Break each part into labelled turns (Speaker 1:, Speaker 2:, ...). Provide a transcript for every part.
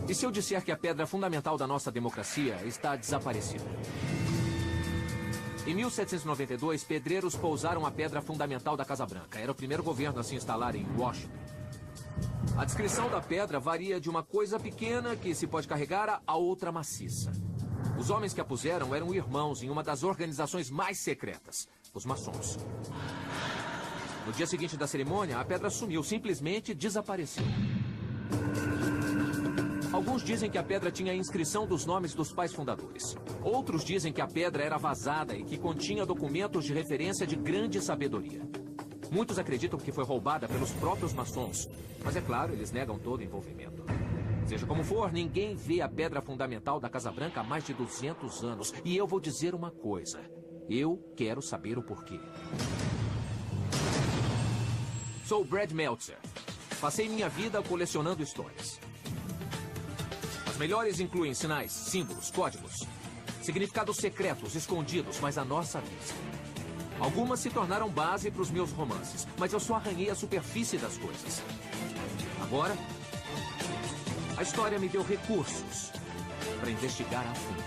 Speaker 1: E se eu disser que a pedra fundamental da nossa democracia está desaparecida? Em 1792, pedreiros pousaram a pedra fundamental da Casa Branca. Era o primeiro governo a se instalar em Washington. A descrição da pedra varia de uma coisa pequena que se pode carregar a outra maciça. Os homens que a puseram eram irmãos em uma das organizações mais secretas, os maçons. No dia seguinte da cerimônia, a pedra sumiu, simplesmente desapareceu. Alguns dizem que a pedra tinha a inscrição dos nomes dos pais fundadores. Outros dizem que a pedra era vazada e que continha documentos de referência de grande sabedoria. Muitos acreditam que foi roubada pelos próprios maçons, mas é claro, eles negam todo envolvimento. Seja como for, ninguém vê a pedra fundamental da Casa Branca há mais de 200 anos. E eu vou dizer uma coisa. Eu quero saber o porquê. Sou Brad Meltzer. Passei minha vida colecionando histórias. As melhores incluem sinais, símbolos, códigos, significados secretos, escondidos, mas à nossa vista. Algumas se tornaram base para os meus romances, mas eu só arranhei a superfície das coisas. Agora, a história me deu recursos para investigar a fundo.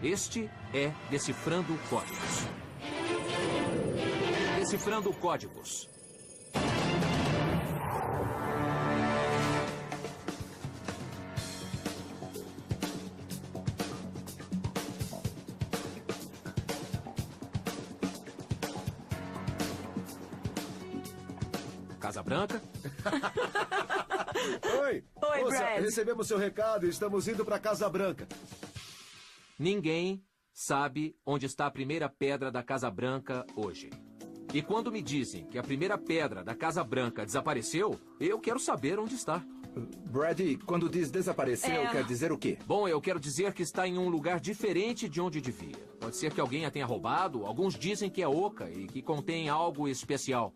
Speaker 1: Este é Decifrando Códigos. Decifrando Códigos. Casa Branca?
Speaker 2: Oi!
Speaker 3: Oi,
Speaker 2: Moça,
Speaker 3: Brad.
Speaker 2: recebemos seu recado e estamos indo para Casa Branca.
Speaker 1: Ninguém sabe onde está a primeira pedra da Casa Branca hoje. E quando me dizem que a primeira pedra da Casa Branca desapareceu, eu quero saber onde está.
Speaker 4: Brad, quando diz desapareceu, quer dizer o quê?
Speaker 1: Bom, eu quero dizer que está em um lugar diferente de onde devia. Pode ser que alguém a tenha roubado, alguns dizem que é oca e que contém algo especial.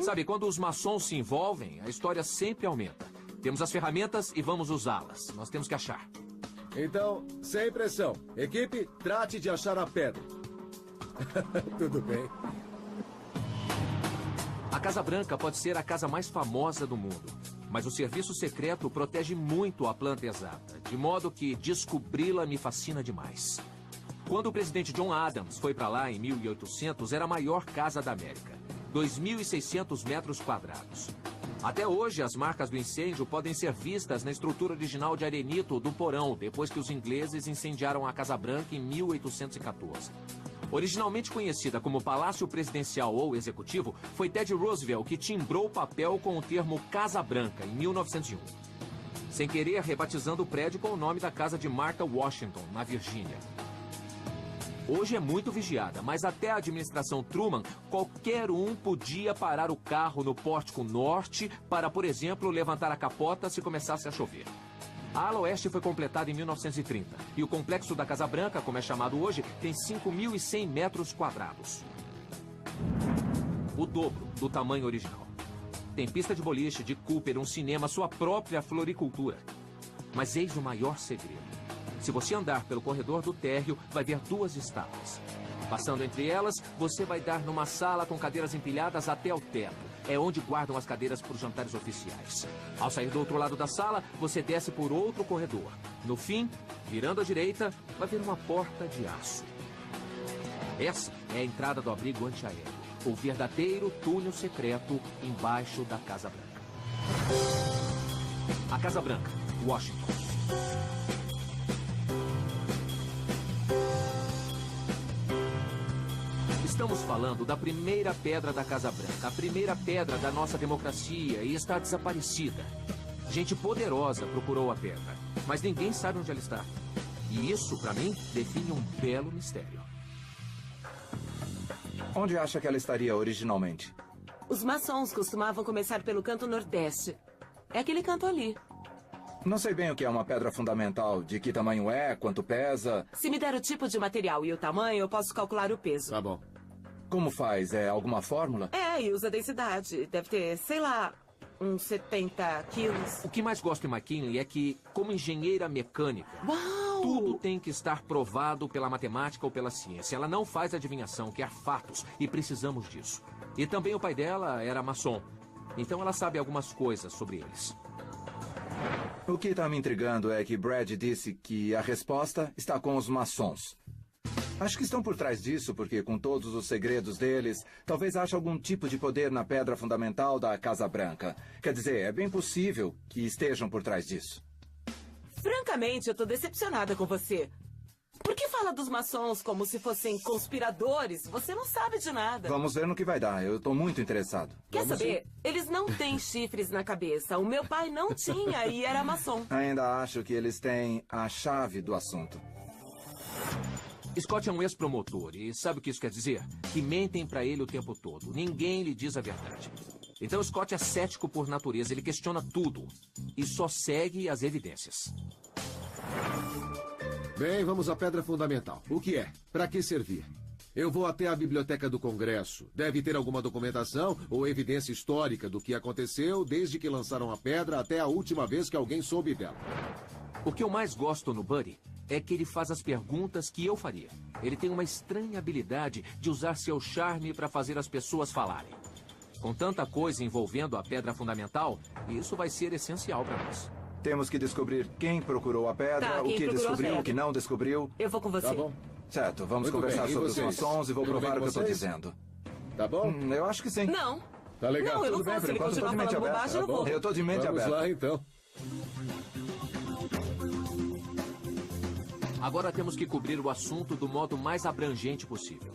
Speaker 1: Sabe, quando os maçons se envolvem, a história sempre aumenta. Temos as ferramentas e vamos usá-las. Nós temos que achar.
Speaker 2: Então, sem pressão. Equipe, trate de achar a pedra. Tudo bem.
Speaker 1: A Casa Branca pode ser a casa mais famosa do mundo, mas o serviço secreto protege muito a planta exata, de modo que descobri-la me fascina demais. Quando o presidente John Adams foi para lá em 1800, era a maior casa da América. 2.600 metros quadrados. Até hoje, as marcas do incêndio podem ser vistas na estrutura original de arenito do porão, depois que os ingleses incendiaram a Casa Branca em 1814. Originalmente conhecida como Palácio Presidencial ou Executivo, foi Teddy Roosevelt que timbrou o papel com o termo Casa Branca, em 1901. Sem querer, rebatizando o prédio com o nome da casa de Martha Washington, na Virgínia. Hoje é muito vigiada, mas até a administração Truman, qualquer um podia parar o carro no pórtico norte para, por exemplo, levantar a capota se começasse a chover. A ala oeste foi completada em 1930 e o complexo da Casa Branca, como é chamado hoje, tem 5.100 metros quadrados. O dobro do tamanho original. Tem pista de boliche, de Cooper, um cinema, sua própria floricultura. Mas eis o maior segredo. Se você andar pelo corredor do térreo, vai ver duas estátuas. Passando entre elas, você vai dar numa sala com cadeiras empilhadas até o teto. É onde guardam as cadeiras para os jantares oficiais. Ao sair do outro lado da sala, você desce por outro corredor. No fim, virando à direita, vai ver uma porta de aço. Essa é a entrada do abrigo antiaéreo. O verdadeiro túnel secreto embaixo da Casa Branca. A Casa Branca, Washington. Estamos falando da primeira pedra da Casa Branca, a primeira pedra da nossa democracia, e está desaparecida. Gente poderosa procurou a pedra, mas ninguém sabe onde ela está. E isso, para mim, define um belo mistério.
Speaker 4: Onde acha que ela estaria originalmente?
Speaker 3: Os maçons costumavam começar pelo canto nordeste. É aquele canto ali.
Speaker 4: Não sei bem o que é uma pedra fundamental, de que tamanho é, quanto pesa.
Speaker 3: Se me der o tipo de material e o tamanho, eu posso calcular o peso.
Speaker 2: Tá bom.
Speaker 4: Como faz? É alguma fórmula?
Speaker 3: E usa densidade. Deve ter, sei lá, uns 70 quilos.
Speaker 1: O que mais gosto em McKinley é que, como engenheira mecânica,
Speaker 3: Uau!
Speaker 1: tudo tem que estar provado pela matemática ou pela ciência. Ela não faz adivinhação, quer fatos, e precisamos disso. E também o pai dela era maçom. Então ela sabe algumas coisas sobre eles.
Speaker 4: O que está me intrigando é que Brad disse que a resposta está com os maçons. Acho que estão por trás disso, porque com todos os segredos deles, talvez ache algum tipo de poder na pedra fundamental da Casa Branca. Quer dizer, é bem possível que estejam por trás disso.
Speaker 3: Francamente, eu tô decepcionada com você. Por que fala dos maçons como se fossem conspiradores? Você não sabe de nada.
Speaker 4: Vamos ver no que vai dar. Eu estou muito interessado.
Speaker 3: Quer saber? Eles não têm chifres na cabeça. O meu pai não tinha e era maçom.
Speaker 4: Ainda acho que eles têm a chave do assunto.
Speaker 1: Scott é um ex-promotor e sabe o que isso quer dizer? Que mentem pra ele o tempo todo. Ninguém lhe diz a verdade. Então Scott é cético por natureza. Ele questiona tudo e só segue as evidências.
Speaker 2: Bem, vamos à pedra fundamental. O que é? Para que servir? Eu vou até a Biblioteca do Congresso. Deve ter alguma documentação ou evidência histórica do que aconteceu desde que lançaram a pedra até a última vez que alguém soube dela.
Speaker 1: O que eu mais gosto no Buddy é que ele faz as perguntas que eu faria. Ele tem uma estranha habilidade de usar seu charme para fazer as pessoas falarem. Com tanta coisa envolvendo a pedra fundamental, isso vai ser essencial para nós.
Speaker 4: Temos que descobrir quem procurou a pedra,
Speaker 3: Tá,
Speaker 4: o
Speaker 3: quem
Speaker 4: que
Speaker 3: procurou a
Speaker 4: descobriu, o
Speaker 3: pedra.
Speaker 4: que não descobriu.
Speaker 3: Eu vou com você.
Speaker 2: Tá bom?
Speaker 4: Certo, vamos
Speaker 2: Muito
Speaker 4: conversar
Speaker 2: bem. E
Speaker 4: sobre os
Speaker 2: vocês?
Speaker 4: maçons e vou
Speaker 2: Tudo bem
Speaker 4: provar o
Speaker 2: com
Speaker 4: que eu estou
Speaker 2: vocês?
Speaker 4: dizendo.
Speaker 2: Tá bom?
Speaker 4: Eu acho que sim.
Speaker 3: Não.
Speaker 2: Tá legal.
Speaker 3: Não, eu
Speaker 2: Tudo
Speaker 3: não
Speaker 2: bem,
Speaker 3: vou. Se ele
Speaker 4: enquanto eu tô
Speaker 3: continuar
Speaker 4: de mente
Speaker 3: falando
Speaker 4: aberta.
Speaker 3: bobagem, eu vou.
Speaker 4: Eu estou de mente
Speaker 2: Vamos
Speaker 4: aberta.
Speaker 2: lá, então.
Speaker 1: Agora temos que cobrir o assunto do modo mais abrangente possível.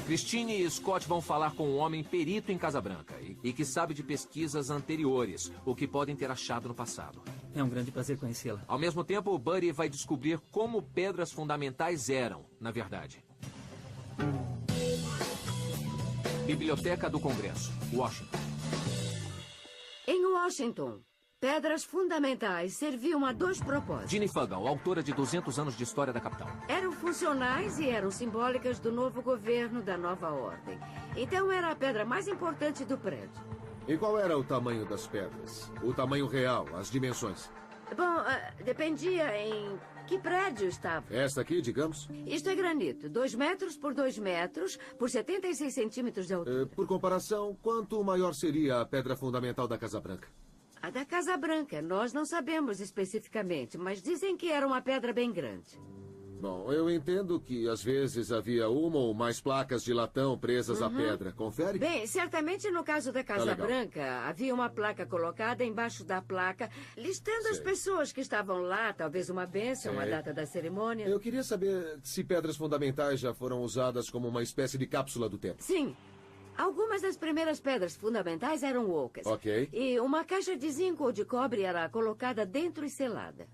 Speaker 1: Christine e Scott vão falar com um homem perito em Casa Branca e que sabe de pesquisas anteriores, o que podem ter achado no passado.
Speaker 5: É um grande prazer conhecê-la.
Speaker 1: Ao mesmo tempo, o Buddy vai descobrir como pedras fundamentais eram, na verdade. Biblioteca do Congresso, Washington.
Speaker 6: Em Washington, pedras fundamentais serviam a dois propósitos.
Speaker 1: Ginny Fagan, autora de 200 anos de história da capital.
Speaker 6: Eram funcionais e eram simbólicas do novo governo da nova ordem. Então era a pedra mais importante do prédio.
Speaker 2: E qual era o tamanho das pedras? O tamanho real, as dimensões?
Speaker 6: Bom, dependia em que prédio estava.
Speaker 2: Esta aqui, digamos?
Speaker 6: Isto é granito, 2 metros por 2 metros por 76 centímetros de altura.
Speaker 2: Por comparação, quanto maior seria a pedra fundamental da Casa Branca?
Speaker 6: A da Casa Branca, nós não sabemos especificamente, mas dizem que era uma pedra bem grande.
Speaker 2: Bom, eu entendo que às vezes havia uma ou mais placas de latão presas à pedra. Confere?
Speaker 6: Bem, certamente no caso da Casa
Speaker 2: legal.
Speaker 6: Branca, havia uma placa colocada embaixo da placa, listando as
Speaker 2: Sei.
Speaker 6: pessoas que estavam lá, talvez uma bênção, uma
Speaker 2: Sei.
Speaker 6: data da cerimônia.
Speaker 2: Eu queria saber se pedras fundamentais já foram usadas como uma espécie de cápsula do tempo.
Speaker 6: Sim. Algumas das primeiras pedras fundamentais eram ocas.
Speaker 2: Ok.
Speaker 6: E uma caixa de zinco ou de cobre era colocada dentro e selada.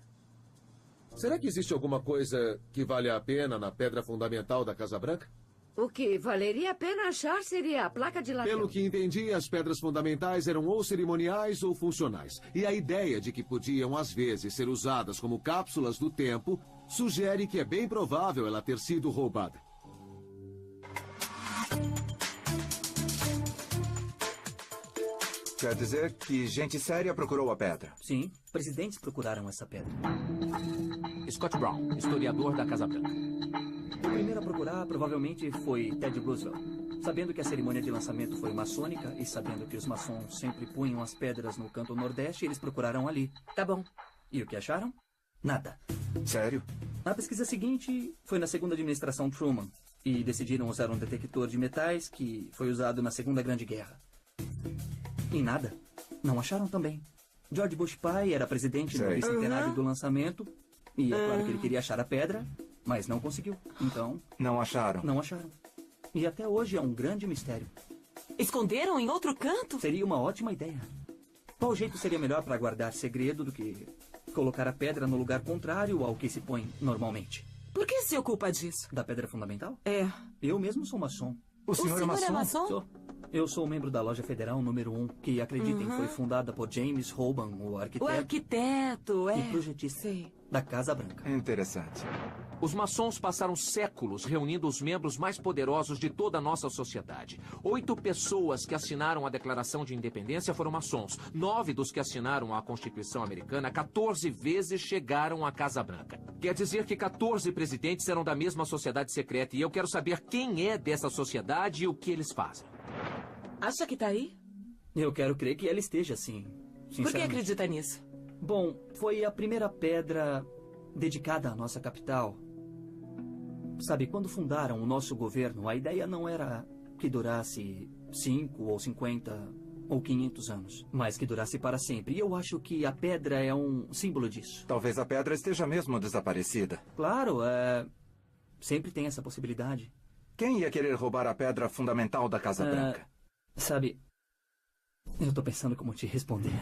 Speaker 2: Será que existe alguma coisa que vale a pena na pedra fundamental da Casa Branca?
Speaker 6: O que valeria a pena achar seria a placa de latão.
Speaker 2: Pelo que entendi, as pedras fundamentais eram ou cerimoniais ou funcionais. E a ideia de que podiam, às vezes, ser usadas como cápsulas do tempo sugere que é bem provável ela ter sido roubada.
Speaker 4: Quer dizer que gente séria procurou a pedra.
Speaker 5: Sim, presidentes procuraram essa pedra.
Speaker 1: Scott Brown, historiador da Casa Branca.
Speaker 5: O primeiro a procurar provavelmente foi Ted Roosevelt. Sabendo que a cerimônia de lançamento foi maçônica e sabendo que os maçons sempre punham as pedras no canto nordeste, eles procuraram ali.
Speaker 6: Tá bom.
Speaker 5: E o que acharam? Nada.
Speaker 4: Sério?
Speaker 5: A pesquisa seguinte foi na segunda administração Truman. E decidiram usar um detector de metais que foi usado na Segunda Grande Guerra. E nada. Não acharam também. George Bush pai era presidente no
Speaker 4: Sei.
Speaker 5: bicentenário do lançamento. E é claro que ele queria achar a pedra, mas não conseguiu. Então,
Speaker 4: Não acharam?
Speaker 5: não acharam. E até hoje é um grande mistério.
Speaker 3: Esconderam em outro canto?
Speaker 5: Seria uma ótima ideia. Qual jeito seria melhor para guardar segredo do que colocar a pedra no lugar contrário ao que se põe normalmente?
Speaker 3: Por que se ocupa disso?
Speaker 5: Da pedra fundamental?
Speaker 3: É.
Speaker 5: Eu mesmo sou maçom.
Speaker 4: O senhor é maçom?
Speaker 5: Sou. Eu sou membro da Loja Federal número 1, que, acreditem, foi fundada por James Hoban, o
Speaker 3: O
Speaker 5: arquiteto
Speaker 3: arquiteto, é.
Speaker 5: e projetista
Speaker 3: Sei.
Speaker 5: da Casa Branca.
Speaker 4: Interessante.
Speaker 1: Os maçons passaram séculos reunindo os membros mais poderosos de toda a nossa sociedade. 8 pessoas que assinaram a Declaração de Independência foram maçons. 9 dos que assinaram a Constituição Americana 14 vezes chegaram à Casa Branca. Quer dizer que 14 presidentes eram da mesma sociedade secreta. E eu quero saber quem é dessa sociedade e o que eles fazem.
Speaker 3: Acha que tá aí?
Speaker 5: Eu quero crer que ela esteja assim,
Speaker 3: Por que
Speaker 5: sinceramente.
Speaker 3: acredita nisso?
Speaker 5: Bom, foi a primeira pedra dedicada à nossa capital. Sabe, quando fundaram o nosso governo, a ideia não era que durasse 5 ou 50 ou 500 anos, mas que durasse para sempre. E eu acho que a pedra é um símbolo disso.
Speaker 4: Talvez a pedra esteja mesmo desaparecida.
Speaker 5: Claro, sempre tem essa possibilidade.
Speaker 4: Quem ia querer roubar a pedra fundamental da Casa Branca?
Speaker 5: Sabe, eu tô pensando como te responder.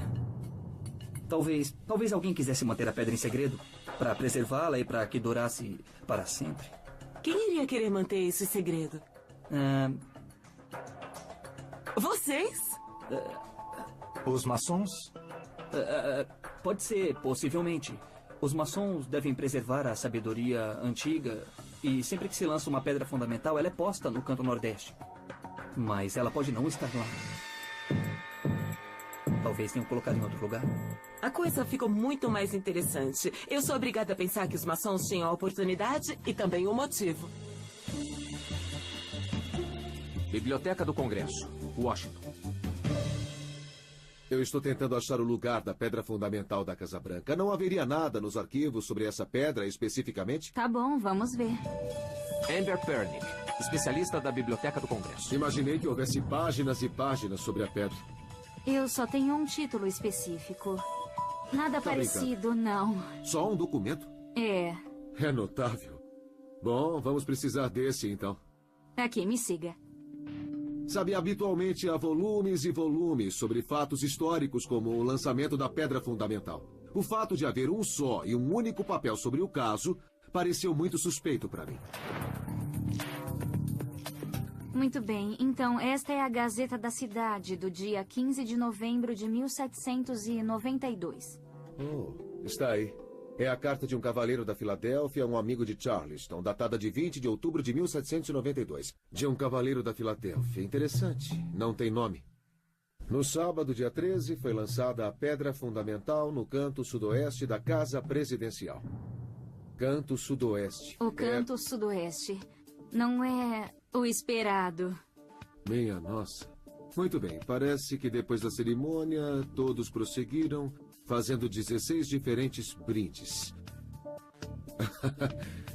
Speaker 5: Talvez alguém quisesse manter a pedra em segredo, para preservá-la e para que durasse para sempre.
Speaker 3: Quem iria querer manter esse segredo? Vocês?
Speaker 4: Os maçons?
Speaker 5: Pode ser, possivelmente. Os maçons devem preservar a sabedoria antiga e sempre que se lança uma pedra fundamental, ela é posta no canto nordeste. Mas ela pode não estar lá. Talvez tenham colocado em outro lugar.
Speaker 3: A coisa ficou muito mais interessante. Eu sou obrigada a pensar que os maçons tinham a oportunidade e também o motivo.
Speaker 1: Biblioteca do Congresso, Washington.
Speaker 2: Eu estou tentando achar o lugar da pedra fundamental da Casa Branca. Não haveria nada nos arquivos sobre essa pedra especificamente?
Speaker 7: Tá bom, vamos ver.
Speaker 1: Amber Pernick, especialista da Biblioteca do Congresso.
Speaker 2: Imaginei que houvesse páginas e páginas sobre a pedra.
Speaker 7: Eu só tenho um título específico. Nada
Speaker 2: Tá
Speaker 7: parecido, não.
Speaker 2: Só um documento?
Speaker 7: É.
Speaker 2: É notável. Bom, vamos precisar desse então.
Speaker 7: Aqui, me siga.
Speaker 2: Sabe, habitualmente há volumes e volumes sobre fatos históricos como o lançamento da pedra fundamental. O fato de haver um só e um único papel sobre o caso pareceu muito suspeito para mim.
Speaker 7: Muito bem, então esta é a Gazeta da Cidade, do dia 15 de novembro de 1792.
Speaker 2: Oh, está aí. É a carta de um cavaleiro da Filadélfia a um amigo de Charleston, datada de 20 de outubro de 1792. De um cavaleiro da Filadélfia. Interessante. Não tem nome. No sábado, dia 13, foi lançada a pedra fundamental no canto sudoeste da Casa Presidencial. Canto sudoeste.
Speaker 7: O canto sudoeste. Não é o esperado.
Speaker 2: Minha nossa. Muito bem, parece que depois da cerimônia, todos prosseguiram, fazendo 16 diferentes brindes.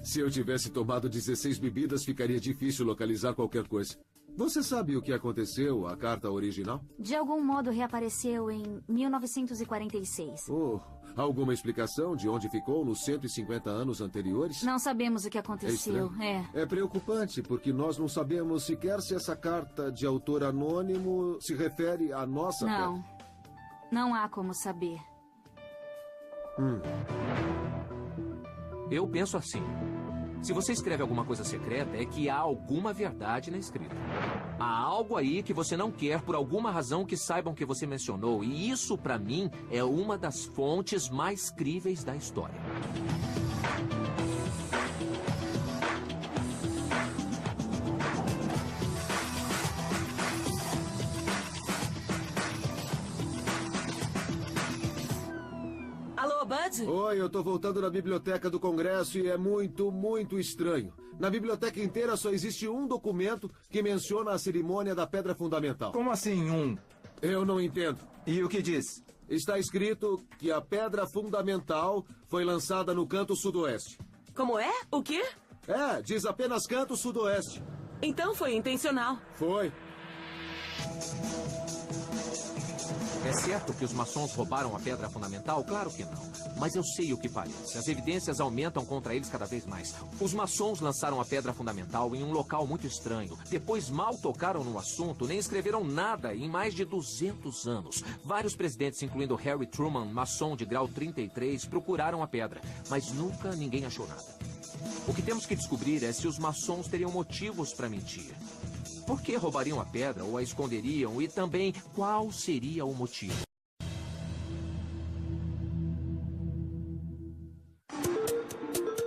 Speaker 2: Se eu tivesse tomado 16 bebidas, ficaria difícil localizar qualquer coisa. Você sabe o que aconteceu à carta original?
Speaker 7: De algum modo reapareceu em 1946.
Speaker 2: Oh, alguma explicação de onde ficou nos 150 anos anteriores?
Speaker 7: Não sabemos o que aconteceu,
Speaker 2: É preocupante, porque nós não sabemos sequer se essa carta de autor anônimo se refere à nossa
Speaker 7: Não. Não há como saber.
Speaker 1: Eu penso assim. Se você escreve alguma coisa secreta, é que há alguma verdade na escrita. Há algo aí que você não quer por alguma razão que saibam que você mencionou. E isso, pra mim, é uma das fontes mais críveis da história.
Speaker 3: Alô, Bud?
Speaker 2: Oi, eu tô voltando da Biblioteca do Congresso e é muito, muito estranho. Na biblioteca inteira só existe um documento que menciona a cerimônia da pedra fundamental.
Speaker 4: Como assim um?
Speaker 2: Eu não entendo.
Speaker 4: E o que diz?
Speaker 2: Está escrito que a pedra fundamental foi lançada no canto sudoeste.
Speaker 3: Como é? O quê?
Speaker 2: É, diz apenas canto sudoeste.
Speaker 3: Então foi intencional.
Speaker 2: Foi.
Speaker 1: É certo que os maçons roubaram a pedra fundamental? Claro que não. Mas eu sei o que parece. As evidências aumentam contra eles cada vez mais. Os maçons lançaram a pedra fundamental em um local muito estranho. Depois mal tocaram no assunto, nem escreveram nada em mais de 200 anos. Vários presidentes, incluindo Harry Truman, maçom de grau 33, procuraram a pedra. Mas nunca ninguém achou nada. O que temos que descobrir é se os maçons teriam motivos para mentir. Por que roubariam a pedra ou a esconderiam? E também, qual seria o motivo?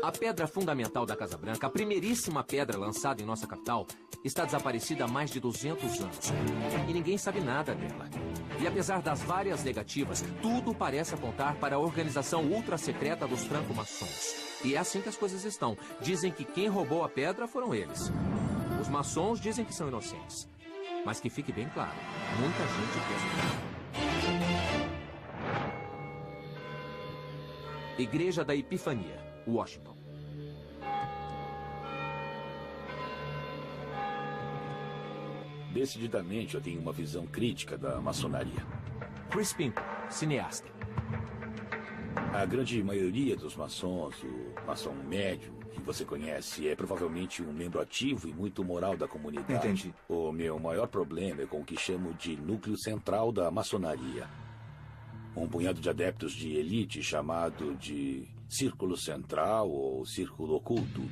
Speaker 1: A pedra fundamental da Casa Branca, a primeiríssima pedra lançada em nossa capital, está desaparecida há mais de 200 anos. E ninguém sabe nada dela. E apesar das várias negativas, tudo parece apontar para a organização ultra-secreta dos franco-maçons. E é assim que as coisas estão. Dizem que quem roubou a pedra foram eles. Os maçons dizem que são inocentes. Mas que fique bem claro, muita gente questionou. Igreja da Epifania, Washington.
Speaker 8: Decididamente, eu tenho uma visão crítica da maçonaria.
Speaker 1: Chris Pinto, cineasta.
Speaker 8: A grande maioria dos maçons, o maçom médio que você conhece, é provavelmente um membro ativo e muito moral da comunidade.
Speaker 4: Entendi.
Speaker 8: O meu maior problema é com o que chamo de núcleo central da maçonaria. Um punhado de adeptos de elite chamado de Círculo Central ou Círculo Oculto.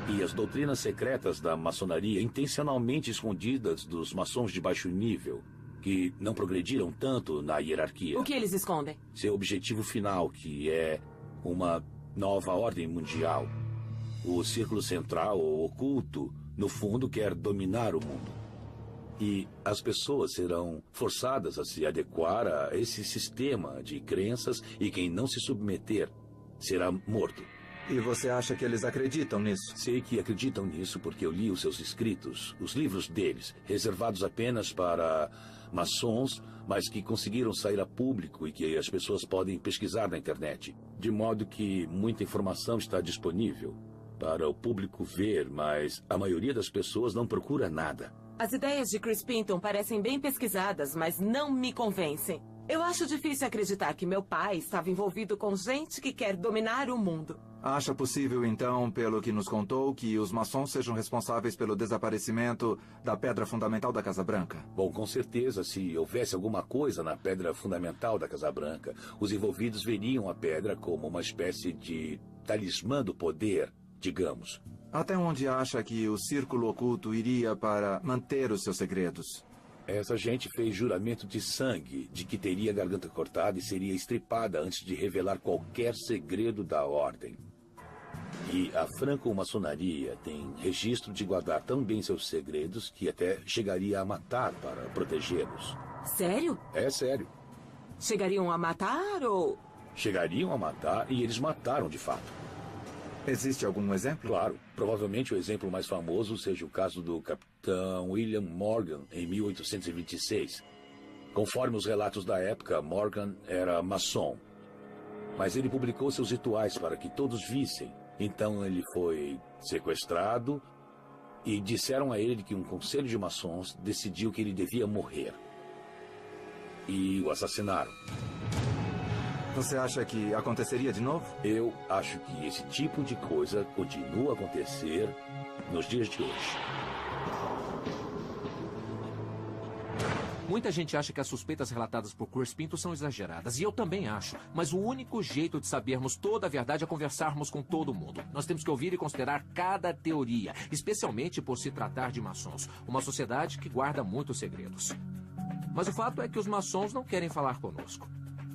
Speaker 8: E as doutrinas secretas da maçonaria intencionalmente escondidas dos maçons de baixo nível, que não progrediram tanto na hierarquia.
Speaker 3: O que eles escondem?
Speaker 8: Seu objetivo final, que é uma nova ordem mundial. O Círculo Central ou Oculto, no fundo, quer dominar o mundo. E as pessoas serão forçadas a se adequar a esse sistema de crenças e quem não se submeter será morto.
Speaker 4: E você acha que eles acreditam nisso?
Speaker 8: Sei que acreditam nisso porque eu li os seus escritos, os livros deles, reservados apenas para maçons, mas que conseguiram sair a público e que as pessoas podem pesquisar na internet. De modo que muita informação está disponível para o público ver, mas a maioria das pessoas não procura nada.
Speaker 3: As ideias de Chris Pinto parecem bem pesquisadas, mas não me convencem. Eu acho difícil acreditar que meu pai estava envolvido com gente que quer dominar o mundo.
Speaker 4: Acha possível, então, pelo que nos contou, que os maçons sejam responsáveis pelo desaparecimento da pedra fundamental da Casa Branca?
Speaker 8: Bom, com certeza, se houvesse alguma coisa na pedra fundamental da Casa Branca, os envolvidos veriam a pedra como uma espécie de talismã do poder, digamos.
Speaker 4: Até onde acha que o Círculo Oculto iria para manter os seus segredos?
Speaker 8: Essa gente fez juramento de sangue de que teria a garganta cortada e seria estripada antes de revelar qualquer segredo da ordem. E a franco-maçonaria tem registro de guardar tão bem seus segredos que até chegaria a matar para protegê-los.
Speaker 3: Sério?
Speaker 8: É sério.
Speaker 3: Chegariam a matar ou...
Speaker 8: Chegariam a matar e eles mataram de fato.
Speaker 4: Existe algum exemplo?
Speaker 8: Claro. Provavelmente o exemplo mais famoso seja o caso do capitão William Morgan, em 1826. Conforme os relatos da época, Morgan era maçom. Mas ele publicou seus rituais para que todos vissem. Então ele foi sequestrado e disseram a ele que um conselho de maçons decidiu que ele devia morrer. E o assassinaram.
Speaker 4: Você acha que aconteceria de novo?
Speaker 8: Eu acho que esse tipo de coisa continua a acontecer nos dias de hoje.
Speaker 1: Muita gente acha que as suspeitas relatadas por Chris Pinto são exageradas, e eu também acho. Mas o único jeito de sabermos toda a verdade é conversarmos com todo mundo. Nós temos que ouvir e considerar cada teoria, especialmente por se tratar de maçons, uma sociedade que guarda muitos segredos. Mas o fato é que os maçons não querem falar conosco.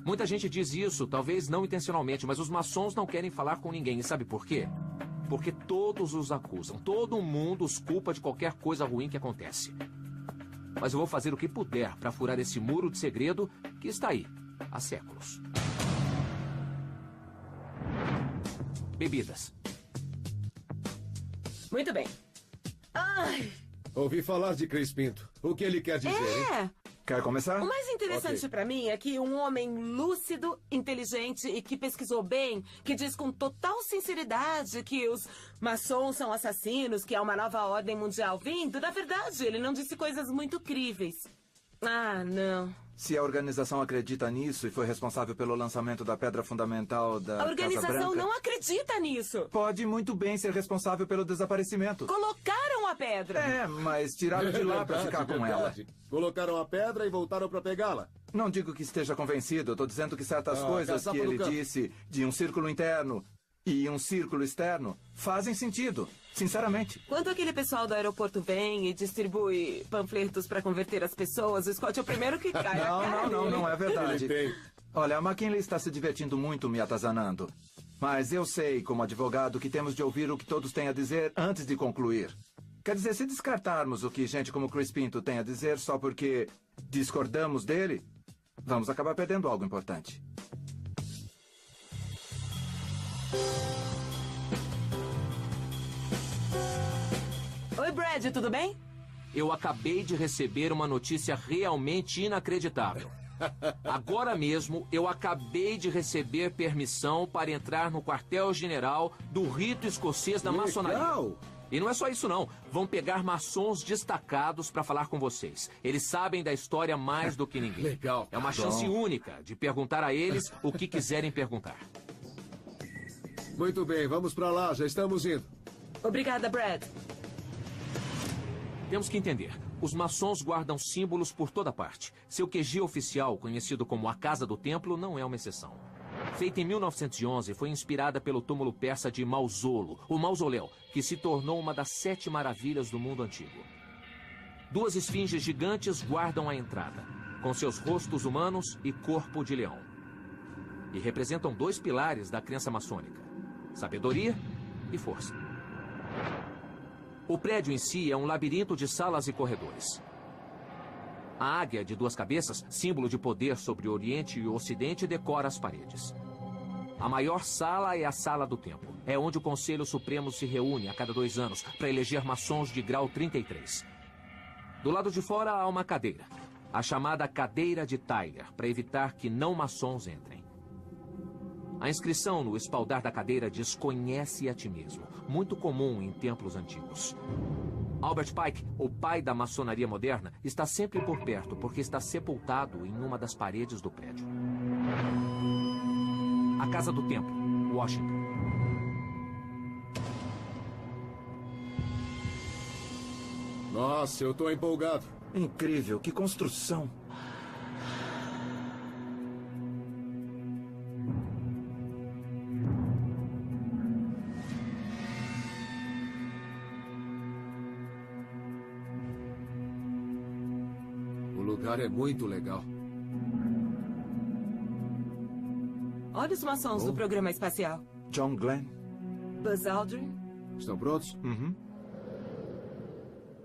Speaker 1: Muita gente diz isso, talvez não intencionalmente, mas os maçons não querem falar com ninguém. E sabe por quê? Porque todos os acusam. Todo mundo os culpa de qualquer coisa ruim que acontece. Mas eu vou fazer o que puder para furar esse muro de segredo que está aí há séculos. Bebidas.
Speaker 3: Muito bem. Ai,
Speaker 2: Ouvi falar de Chris Pinto. O que ele quer dizer, hein?
Speaker 4: Quer começar?
Speaker 3: O mais interessante
Speaker 2: Ok.
Speaker 3: pra mim é que um homem lúcido, inteligente e que pesquisou bem, que diz com total sinceridade que os maçons são assassinos, que há uma nova ordem mundial vindo, na verdade, ele não disse coisas muito críveis. Ah, não.
Speaker 4: Se a organização acredita nisso e foi responsável pelo lançamento da pedra fundamental da
Speaker 3: A
Speaker 4: Casa
Speaker 3: organização
Speaker 4: Branca,
Speaker 3: não acredita nisso.
Speaker 4: pode muito bem ser responsável pelo desaparecimento.
Speaker 3: Colocaram a pedra.
Speaker 4: É, mas tiraram de lá para ficar com ela.
Speaker 2: Verdade. Colocaram a pedra e voltaram para pegá-la.
Speaker 4: Não digo que esteja convencido, eu tô dizendo que certas coisas
Speaker 2: caçapa
Speaker 4: que
Speaker 2: no
Speaker 4: ele
Speaker 2: campo.
Speaker 4: disse de um círculo interno e um círculo externo fazem sentido, sinceramente.
Speaker 3: Quando aquele pessoal do aeroporto vem e distribui panfletos para converter as pessoas, o Scott é o primeiro que cai. a cara dele.
Speaker 4: Não é verdade.
Speaker 2: Ele tem.
Speaker 4: Olha, a McKinley está se divertindo muito me atazanando. Mas eu sei, como advogado, que temos de ouvir o que todos têm a dizer antes de concluir. Quer dizer, se descartarmos o que gente como Chris Pinto tem a dizer só porque discordamos dele, vamos acabar perdendo algo importante.
Speaker 3: Oi, Brad, tudo bem?
Speaker 1: eu acabei de receber uma notícia realmente inacreditável. Agora mesmo, eu acabei de receber permissão para entrar no quartel-general do rito escocês da maçonaria.
Speaker 2: Legal!
Speaker 1: E não é só isso, não. Vão pegar maçons destacados para falar com vocês. Eles sabem da história mais do que ninguém.
Speaker 2: Legal.
Speaker 1: É uma chance única de perguntar a eles o que quiserem perguntar.
Speaker 2: Muito bem, vamos pra lá, já estamos indo.
Speaker 3: Obrigada, Brad.
Speaker 1: Temos que entender. Os maçons guardam símbolos por toda parte. Seu QG oficial, conhecido como a Casa do Templo, não é uma exceção. Feita em 1911, foi inspirada pelo túmulo persa de Mausolo, o mausoléu, que se tornou uma das 7 maravilhas do mundo antigo. 2 esfinges gigantes guardam a entrada, com seus rostos humanos e corpo de leão. E representam 2 pilares da crença maçônica: sabedoria e força. O prédio em si é um labirinto de salas e corredores. A águia de 2 cabeças, símbolo de poder sobre o Oriente e o Ocidente, decora as paredes. A maior sala é a Sala do Templo. É onde o Conselho Supremo se reúne a cada 2 anos para eleger maçons de grau 33. Do lado de fora há uma cadeira, a chamada Cadeira de Tyler, para evitar que não maçons entrem. A inscrição no espaldar da cadeira diz "Conhece a ti mesmo", muito comum em templos antigos. Albert Pike, o pai da maçonaria moderna, está sempre por perto porque está sepultado em uma das paredes do prédio. A Casa do Templo, Washington.
Speaker 2: Nossa, eu tô empolgado.
Speaker 4: Incrível, que construção.
Speaker 2: O lugar é muito legal.
Speaker 3: Olha os maçons do programa espacial.
Speaker 4: John Glenn.
Speaker 3: Buzz Aldrin.
Speaker 2: Estão prontos?
Speaker 4: Uhum.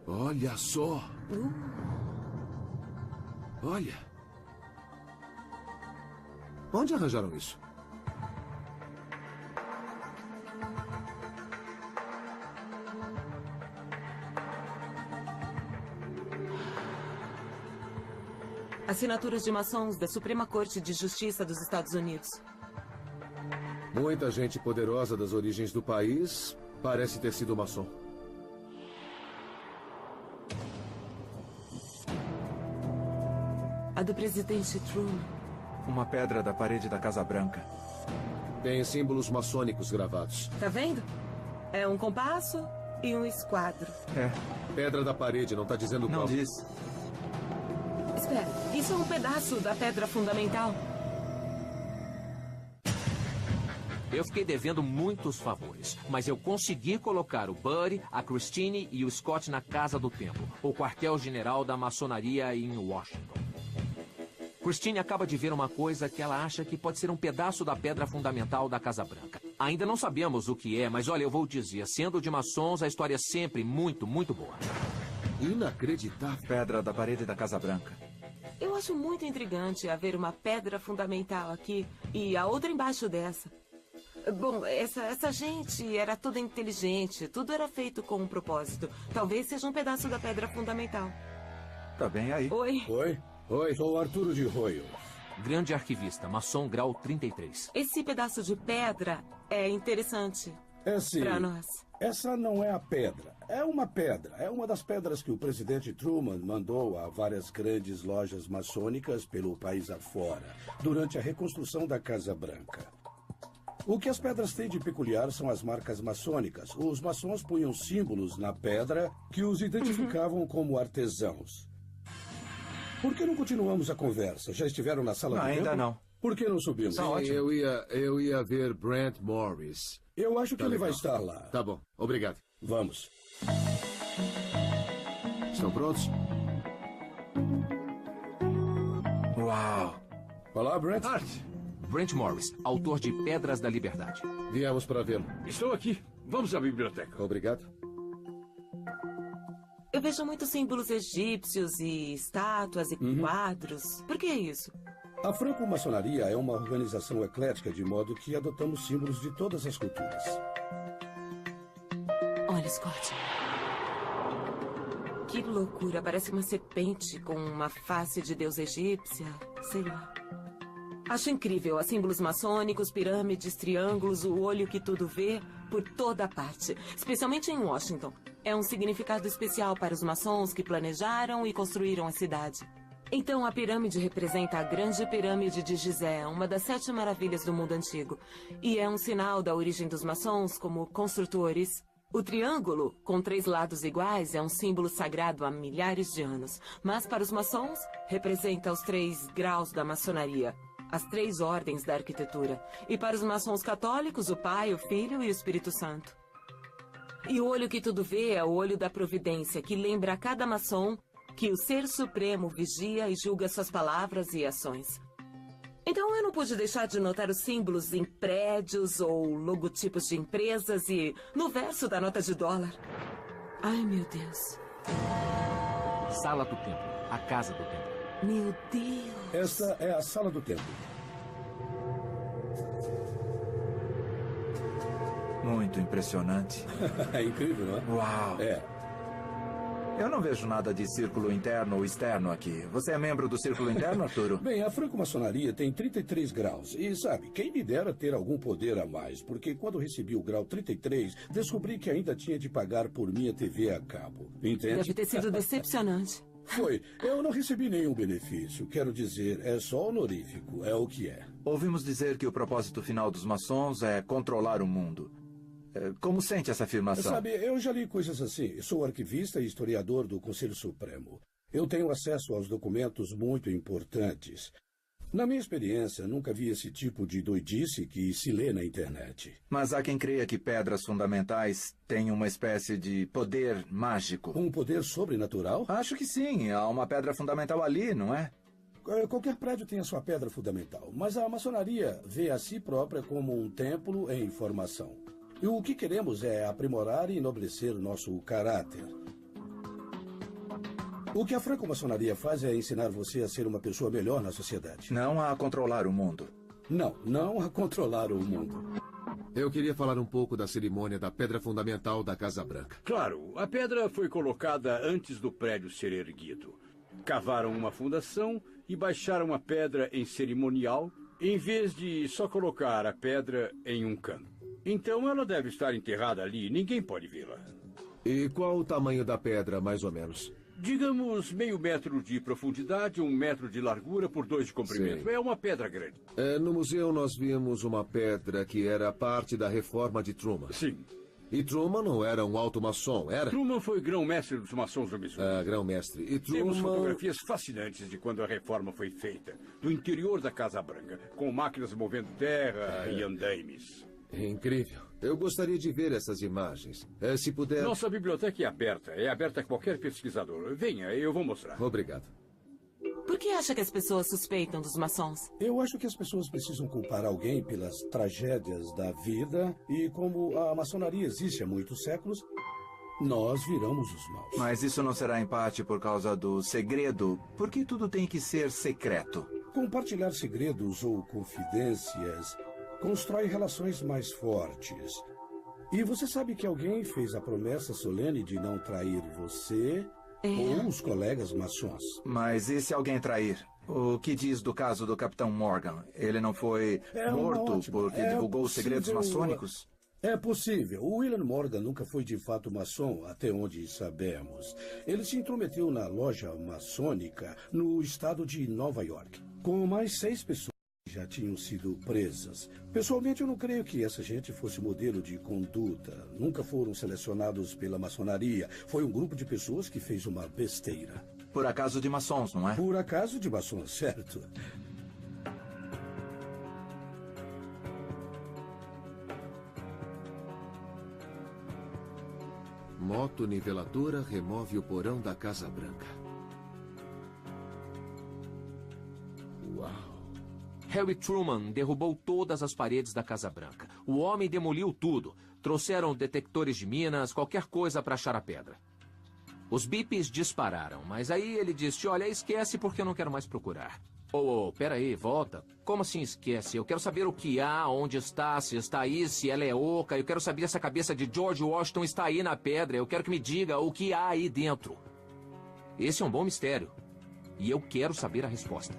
Speaker 2: Olha só. Olha. Onde arranjaram isso?
Speaker 3: Assinaturas de maçons da Suprema Corte de Justiça dos Estados Unidos.
Speaker 2: Muita gente poderosa das origens do país parece ter sido maçom.
Speaker 3: A do presidente Truman.
Speaker 4: Uma pedra da parede da Casa Branca.
Speaker 2: Tem símbolos maçônicos gravados.
Speaker 3: Tá vendo? É um compasso e um esquadro.
Speaker 4: É,
Speaker 2: Pedra da parede, não tá dizendo
Speaker 4: não
Speaker 2: qual.
Speaker 4: diz.
Speaker 3: Espera, isso é um pedaço da pedra fundamental.
Speaker 1: Eu fiquei devendo muitos favores, mas eu consegui colocar o Buddy, a Christine e o Scott na Casa do Templo, o quartel-general da maçonaria em Washington. Christine acaba de ver uma coisa que ela acha que pode ser um pedaço da pedra fundamental da Casa Branca. Ainda não sabemos o que é, mas olha, eu vou dizer, sendo de maçons, a história é sempre muito, muito boa.
Speaker 2: Inacreditável.
Speaker 4: Pedra da parede da Casa Branca.
Speaker 3: Eu acho muito intrigante haver uma pedra fundamental aqui e a outra embaixo dessa. Bom, essa gente era toda inteligente, tudo era feito com um propósito. Talvez seja um pedaço da pedra fundamental.
Speaker 4: Tá bem aí.
Speaker 3: Oi,
Speaker 9: Oi? Oi, sou Arturo de Royo.
Speaker 1: Grande arquivista, maçom grau 33.
Speaker 3: esse pedaço de pedra é interessante
Speaker 9: É sim.
Speaker 3: para nós.
Speaker 9: Essa não é a pedra. É uma pedra. É uma das pedras que o presidente Truman mandou a várias grandes lojas maçônicas pelo país afora, durante a reconstrução da Casa Branca. O que as pedras têm de peculiar são as marcas maçônicas. Os maçons punham símbolos na pedra que os identificavam como artesãos. Por que não continuamos a conversa? Já estiveram na sala
Speaker 4: Não,
Speaker 9: do
Speaker 4: ainda
Speaker 9: templo?
Speaker 4: não.
Speaker 9: Por que não subimos?
Speaker 4: Tá ótimo.
Speaker 2: Eu ia ver Brent Morris.
Speaker 9: Eu acho que
Speaker 2: Tá
Speaker 9: ele vai
Speaker 2: legal.
Speaker 9: estar lá.
Speaker 2: Tá bom, obrigado.
Speaker 9: Vamos.
Speaker 2: Estão prontos?
Speaker 4: Uau!
Speaker 9: Olá, Brent.
Speaker 1: Brent Morris, autor de Pedras da Liberdade.
Speaker 2: Viemos para vê-lo.
Speaker 10: Estou aqui. Vamos à biblioteca.
Speaker 2: Obrigado.
Speaker 3: Eu vejo muitos símbolos egípcios e estátuas e quadros. Por que isso?
Speaker 9: A franco-maçonaria é uma organização eclética, de modo que adotamos símbolos de todas as culturas.
Speaker 3: Olha, Scott. Que loucura. Parece uma serpente com uma face de deusa egípcia. Sei lá. Acho incrível. Há símbolos maçônicos, pirâmides, triângulos, o olho que tudo vê, por toda parte. Especialmente em Washington. É um significado especial para os maçons que planejaram e construíram a cidade. Então, a pirâmide representa a grande pirâmide de Gizé, uma das 7 maravilhas do mundo antigo. E é um sinal da origem dos maçons como construtores. O triângulo, com 3 lados iguais, é um símbolo sagrado há milhares de anos. Mas, para os maçons, representa os 3 graus da maçonaria. As 3 ordens da arquitetura. E para os maçons católicos, o Pai, o Filho e o Espírito Santo. E o olho que tudo vê é o olho da providência, que lembra a cada maçom que o Ser Supremo vigia e julga suas palavras e ações. Então eu não pude deixar de notar os símbolos em prédios ou logotipos de empresas e no verso da nota de dólar. Ai, meu Deus.
Speaker 1: Sala do Templo. A Casa do Templo.
Speaker 3: Meu Deus.
Speaker 9: Esta é a Sala do Templo.
Speaker 4: Muito impressionante.
Speaker 9: É incrível, não é?
Speaker 4: Uau!
Speaker 9: É.
Speaker 4: Eu não vejo nada de círculo interno ou externo aqui. Você é membro do círculo interno, Arturo?
Speaker 9: Bem, a franco-maçonaria tem 33 graus. E, sabe, quem me dera ter algum poder a mais. Porque quando recebi o grau 33, descobri que ainda tinha de pagar por minha TV a cabo. Entende?
Speaker 3: Deve ter sido decepcionante.
Speaker 9: Foi. Eu não recebi nenhum benefício. Quero dizer, é só honorífico. É o que é.
Speaker 4: Ouvimos dizer que o propósito final dos maçons é controlar o mundo. Como sente essa afirmação?
Speaker 9: Sabe, eu já li coisas assim. Sou arquivista e historiador do Conselho Supremo. Eu tenho acesso aos documentos muito importantes. Na minha experiência, nunca vi esse tipo de doidice que se lê na internet.
Speaker 4: Mas há quem creia que pedras fundamentais têm uma espécie de poder mágico.
Speaker 9: Um poder sobrenatural?
Speaker 4: Acho que sim. Há uma pedra fundamental ali, não é?
Speaker 9: Qualquer prédio tem a sua pedra fundamental. Mas a maçonaria vê a si própria como um templo em formação. E o que queremos é aprimorar e enobrecer o nosso caráter. O que a franco-maçonaria faz é ensinar você a ser uma pessoa melhor na sociedade.
Speaker 4: Não a controlar o mundo.
Speaker 9: Não a controlar o mundo.
Speaker 2: Eu queria falar um pouco da cerimônia da pedra fundamental da Casa Branca.
Speaker 10: Claro, a pedra foi colocada antes do prédio ser erguido. Cavaram uma fundação e baixaram a pedra em cerimonial, em vez de só colocar a pedra em um canto. Então ela deve estar enterrada ali, ninguém pode vê-la.
Speaker 2: E qual o tamanho da pedra, mais ou menos?
Speaker 10: Digamos, 0,5 metro de profundidade, 1 metro de largura por 2 de comprimento.
Speaker 2: Sim.
Speaker 10: É uma pedra grande.
Speaker 2: No museu nós vimos uma pedra que era parte da reforma de Truman.
Speaker 10: Sim.
Speaker 2: E Truman não era um alto maçom, era?
Speaker 10: Truman foi grão-mestre dos maçons do Missouri.
Speaker 2: Grão-mestre. E Truman...
Speaker 10: Temos fotografias fascinantes de quando a reforma foi feita. Do interior da Casa Branca, com máquinas movendo terra e andaimes.
Speaker 2: Incrível. Eu gostaria de ver essas imagens. Se puder...
Speaker 10: Nossa biblioteca é aberta a qualquer pesquisador. Venha, eu vou mostrar.
Speaker 2: Obrigado.
Speaker 3: Por que acha que as pessoas suspeitam dos maçons?
Speaker 9: Eu acho que as pessoas precisam culpar alguém pelas tragédias da vida e como a maçonaria existe há muitos séculos, nós viramos os maus.
Speaker 4: Mas isso não será em parte por causa do segredo? Por que tudo tem que ser secreto?
Speaker 9: Compartilhar segredos ou confidências constrói relações mais fortes. E você sabe que alguém fez a promessa solene de não trair você ou os colegas maçons.
Speaker 4: Mas e se alguém trair? O que diz do caso do Capitão Morgan? Ele não foi morto porque divulgou os segredos maçônicos?
Speaker 9: É possível. O William Morgan nunca foi de fato maçom, até onde sabemos. Ele se intrometeu na loja maçônica no estado de Nova York, com mais 6 pessoas. Já tinham sido presas. Pessoalmente, eu não creio que essa gente fosse modelo de conduta. Nunca foram selecionados pela maçonaria. Foi um grupo de pessoas que fez uma besteira.
Speaker 4: Por acaso de maçons, não é?
Speaker 9: Por acaso de maçons, certo.
Speaker 2: Moto niveladora remove o porão da Casa Branca. Uau!
Speaker 1: Harry Truman derrubou todas as paredes da Casa Branca. O homem demoliu tudo. Trouxeram detectores de minas, qualquer coisa para achar a pedra. Os bips dispararam, mas aí ele disse, olha, esquece porque eu não quero mais procurar. Peraí, volta. Como assim esquece? Eu quero saber o que há, onde está, se está aí, se ela é oca. Eu quero saber se a cabeça de George Washington está aí na pedra. Eu quero que me diga o que há aí dentro. Esse é um bom mistério. E eu quero saber a resposta.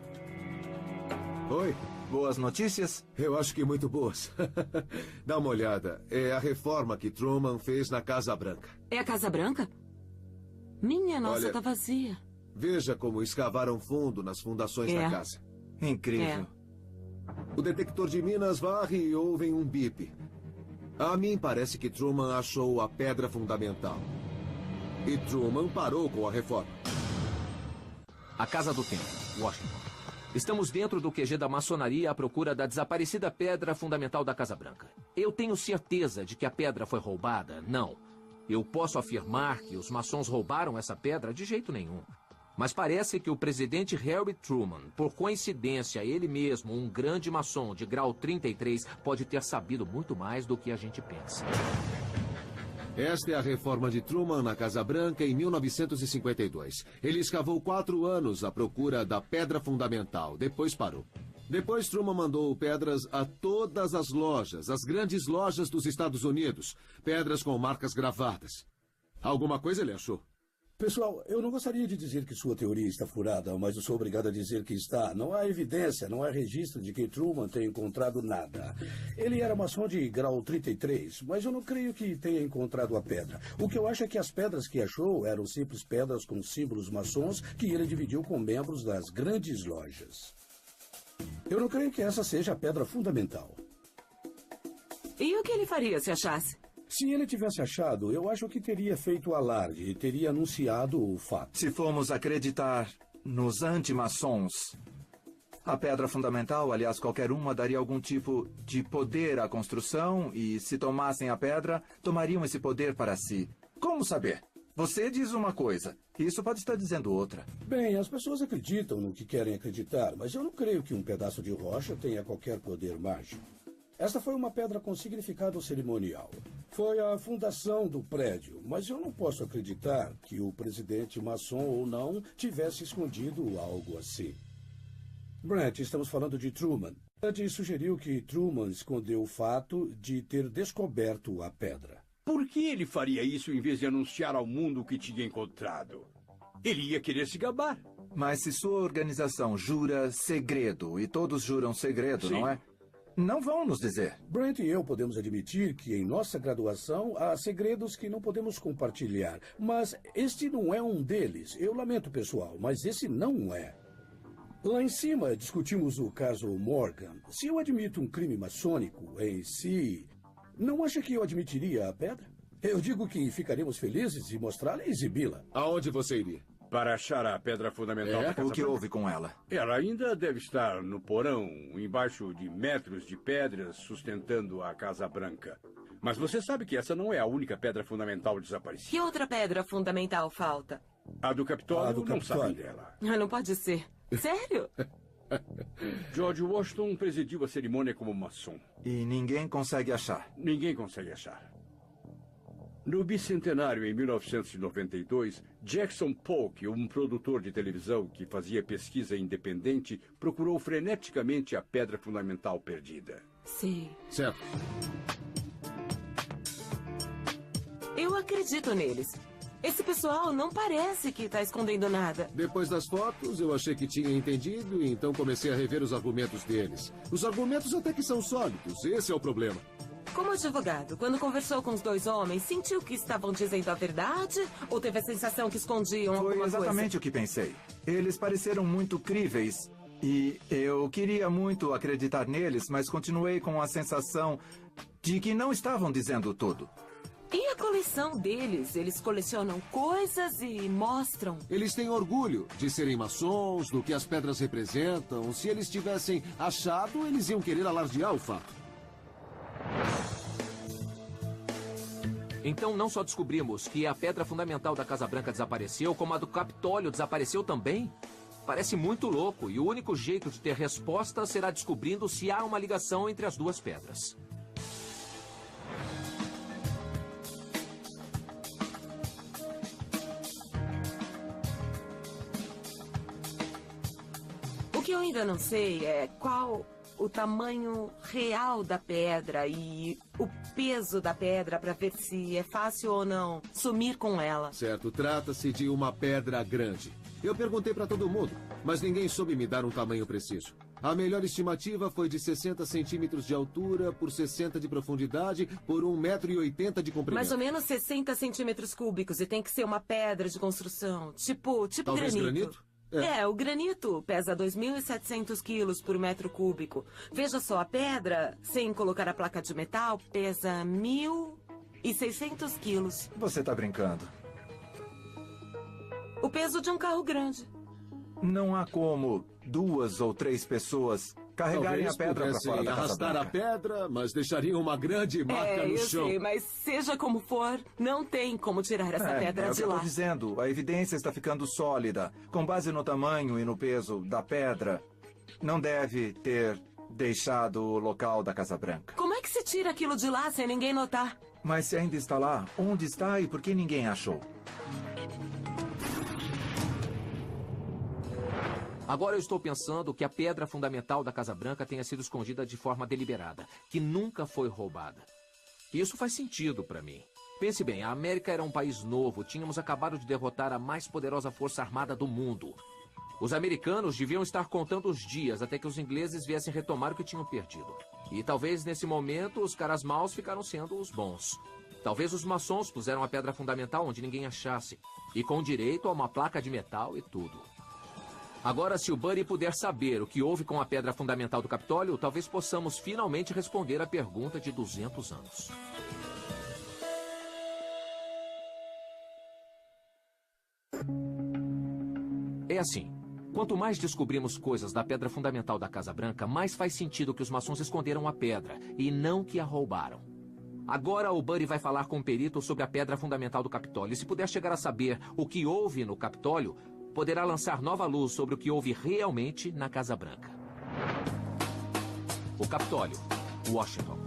Speaker 2: Oi.
Speaker 4: Boas notícias?
Speaker 2: Eu acho que muito boas. Dá uma olhada. É a reforma que Truman fez na Casa Branca.
Speaker 3: É a Casa Branca? Minha nossa,
Speaker 2: Olha,
Speaker 3: tá vazia.
Speaker 2: Veja como escavaram fundo nas fundações da casa.
Speaker 4: Incrível.
Speaker 2: O detector de minas varre e ouvem um bip. A mim parece que Truman achou a pedra fundamental. E Truman parou com a reforma.
Speaker 1: A Casa do Tempo, Washington. Estamos dentro do QG da maçonaria à procura da desaparecida pedra fundamental da Casa Branca. Eu tenho certeza de que a pedra foi roubada? Não. Eu posso afirmar que os maçons roubaram essa pedra? De jeito nenhum. Mas parece que o presidente Harry Truman, por coincidência, ele mesmo, um grande maçom de grau 33, pode ter sabido muito mais do que a gente pensa.
Speaker 2: Esta é a reforma de Truman na Casa Branca em 1952. Ele escavou 4 anos à procura da pedra fundamental, depois parou. Depois Truman mandou pedras a todas as lojas, as grandes lojas dos Estados Unidos. Pedras com marcas gravadas. Alguma coisa ele achou.
Speaker 9: Pessoal, eu não gostaria de dizer que sua teoria está furada, mas eu sou obrigado a dizer que está. Não há evidência, não há registro de que Truman tenha encontrado nada. Ele era maçom de grau 33, mas eu não creio que tenha encontrado a pedra. O que eu acho é que as pedras que achou eram simples pedras com símbolos maçons que ele dividiu com membros das grandes lojas. Eu não creio que essa seja a pedra fundamental.
Speaker 3: E o que ele faria se achasse?
Speaker 9: Se ele tivesse achado, eu acho que teria feito alarde e teria anunciado o fato.
Speaker 4: Se formos acreditar nos anti-maçons, a pedra fundamental, aliás, qualquer uma, daria algum tipo de poder à construção e, se tomassem a pedra, tomariam esse poder para si. Como saber? Você diz uma coisa, isso pode estar dizendo outra.
Speaker 9: Bem, as pessoas acreditam no que querem acreditar, mas eu não creio que um pedaço de rocha tenha qualquer poder mágico. Esta foi uma pedra com significado cerimonial. Foi a fundação do prédio, mas eu não posso acreditar que o presidente, maçom ou não, tivesse escondido algo assim. Brent, estamos falando de Truman. Brent sugeriu que Truman escondeu o fato de ter descoberto a pedra.
Speaker 10: Por que ele faria isso em vez de anunciar ao mundo o que tinha encontrado? Ele ia querer se gabar.
Speaker 4: Mas se sua organização jura segredo, e todos juram segredo,
Speaker 10: Sim.
Speaker 4: não é? Não vão nos dizer.
Speaker 9: Brent e eu podemos admitir que em nossa graduação há segredos que não podemos compartilhar. Mas este não é um deles. Eu lamento, pessoal, mas esse não é. Lá em cima discutimos o caso Morgan. Se eu admito um crime maçônico em si, não acha que eu admitiria a pedra? Eu digo que ficaremos felizes de mostrá-la e exibi-la.
Speaker 2: Aonde você iria?
Speaker 10: Para achar a pedra fundamental da Casa
Speaker 4: O que
Speaker 10: Branca.
Speaker 4: houve com ela?
Speaker 10: Ela ainda deve estar no porão, embaixo de metros de pedras sustentando a Casa Branca. Mas você sabe que essa não é a única pedra fundamental desaparecida.
Speaker 3: Que outra pedra fundamental falta?
Speaker 10: A do Capitólio
Speaker 9: A do
Speaker 10: não sabem
Speaker 9: Capitólio.
Speaker 10: dela.
Speaker 3: Ah, não pode ser. Sério?
Speaker 10: George Washington presidiu a cerimônia como maçom.
Speaker 4: E ninguém consegue achar.
Speaker 10: Ninguém consegue achar. No bicentenário, em 1992, Jackson Polk, um produtor de televisão que fazia pesquisa independente, procurou freneticamente a pedra fundamental perdida.
Speaker 3: Sim.
Speaker 2: Certo.
Speaker 3: Eu acredito neles. Esse pessoal não parece que está escondendo nada.
Speaker 2: Depois das fotos, eu achei que tinha entendido e então comecei a rever os argumentos deles. Os argumentos até que são sólidos, esse é o problema.
Speaker 3: Como advogado, quando conversou com os dois homens, sentiu que estavam dizendo a verdade? Ou teve a sensação que escondiam
Speaker 4: Foi
Speaker 3: alguma
Speaker 4: exatamente
Speaker 3: coisa?
Speaker 4: o que pensei. Eles pareceram muito críveis e eu queria muito acreditar neles, mas continuei com a sensação de que não estavam dizendo tudo.
Speaker 3: E a coleção deles? Eles colecionam coisas e mostram.
Speaker 2: Eles têm orgulho de serem maçons, do que as pedras representam. Se eles tivessem achado, eles iam querer alardear o fato.
Speaker 1: Então não só descobrimos que a pedra fundamental da Casa Branca desapareceu, como a do Capitólio desapareceu também? Parece muito louco, e o único jeito de ter resposta será descobrindo se há uma ligação entre as duas pedras.
Speaker 3: O que eu ainda não sei é qual o tamanho real da pedra e o peso da pedra para ver se é fácil ou não sumir com ela.
Speaker 2: Certo, trata-se de uma pedra grande. Eu perguntei para todo mundo, mas ninguém soube me dar um tamanho preciso. A melhor estimativa foi de 60 centímetros de altura por 60 de profundidade por 1,80 m de comprimento.
Speaker 3: Mais ou menos 60 centímetros cúbicos e tem que ser uma pedra de construção, tipo
Speaker 2: Talvez
Speaker 3: granito.
Speaker 2: granito?
Speaker 3: O granito pesa 2.700 quilos por metro cúbico. Veja só, a pedra, sem colocar a placa de metal, pesa 1.600 quilos.
Speaker 4: Você tá brincando.
Speaker 3: O peso de um carro grande.
Speaker 4: Não há como 2 ou 3 pessoas carregarem
Speaker 2: Talvez
Speaker 4: a pedra para
Speaker 2: pudessem
Speaker 4: fora da Casa
Speaker 2: arrastar a
Speaker 4: Branca.
Speaker 2: pedra, mas deixariam uma grande marca no
Speaker 3: eu
Speaker 2: chão.
Speaker 3: sei, mas seja como for, não tem como tirar essa pedra
Speaker 4: é o
Speaker 3: de
Speaker 4: que eu
Speaker 3: lá.
Speaker 4: tô dizendo. A evidência está ficando sólida. Com base no tamanho e no peso da pedra, não deve ter deixado o local da Casa Branca.
Speaker 3: Como é que se tira aquilo de lá sem ninguém notar?
Speaker 4: Mas se ainda está lá, onde está e por que ninguém achou?
Speaker 1: Agora eu estou pensando que a pedra fundamental da Casa Branca tenha sido escondida de forma deliberada, que nunca foi roubada. Isso faz sentido para mim. Pense bem, a América era um país novo, tínhamos acabado de derrotar a mais poderosa força armada do mundo. Os americanos deviam estar contando os dias até que os ingleses viessem retomar o que tinham perdido. E talvez nesse momento os caras maus ficaram sendo os bons. Talvez os maçons puseram a pedra fundamental onde ninguém achasse, e com direito a uma placa de metal e tudo. Agora, se o Buddy puder saber o que houve com a pedra fundamental do Capitólio, talvez possamos finalmente responder a pergunta de 200 anos. É assim. Quanto mais descobrimos coisas da pedra fundamental da Casa Branca, mais faz sentido que os maçons esconderam a pedra e não que a roubaram. Agora o Buddy vai falar com o perito sobre a pedra fundamental do Capitólio. E se puder chegar a saber o que houve no Capitólio, poderá lançar nova luz sobre o que houve realmente na Casa Branca. O Capitólio, Washington.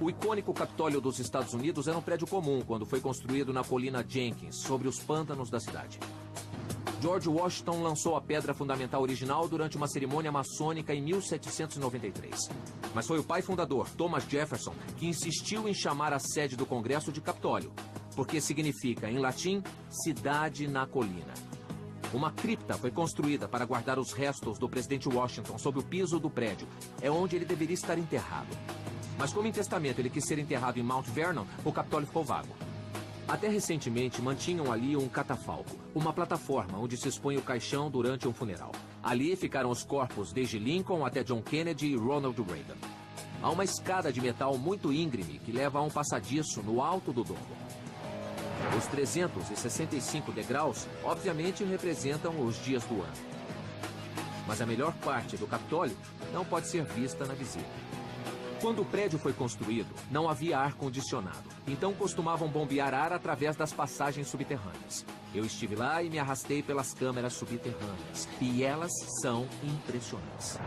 Speaker 1: O icônico Capitólio dos Estados Unidos era um prédio comum quando foi construído na colina Jenkins, sobre os pântanos da cidade. George Washington lançou a pedra fundamental original durante uma cerimônia maçônica em 1793. Mas foi o pai fundador, Thomas Jefferson, que insistiu em chamar a sede do Congresso de Capitólio, porque significa, em latim, cidade na colina. Uma cripta foi construída para guardar os restos do presidente Washington sob o piso do prédio. É onde ele deveria estar enterrado. Mas como em testamento ele quis ser enterrado em Mount Vernon, o Capitólio ficou vago. Até recentemente mantinham ali um catafalco, uma plataforma onde se expõe o caixão durante um funeral. Ali ficaram os corpos desde Lincoln até John Kennedy e Ronald Reagan. Há uma escada de metal muito íngreme que leva a um passadiço no alto do domo. Os 365 degraus, obviamente, representam os dias do ano. Mas a melhor parte do Capitólio não pode ser vista na visita. Quando o prédio foi construído, não havia ar-condicionado. Então costumavam bombear ar através das passagens subterrâneas. Eu estive lá e me arrastei pelas câmeras subterrâneas. E elas são impressionantes.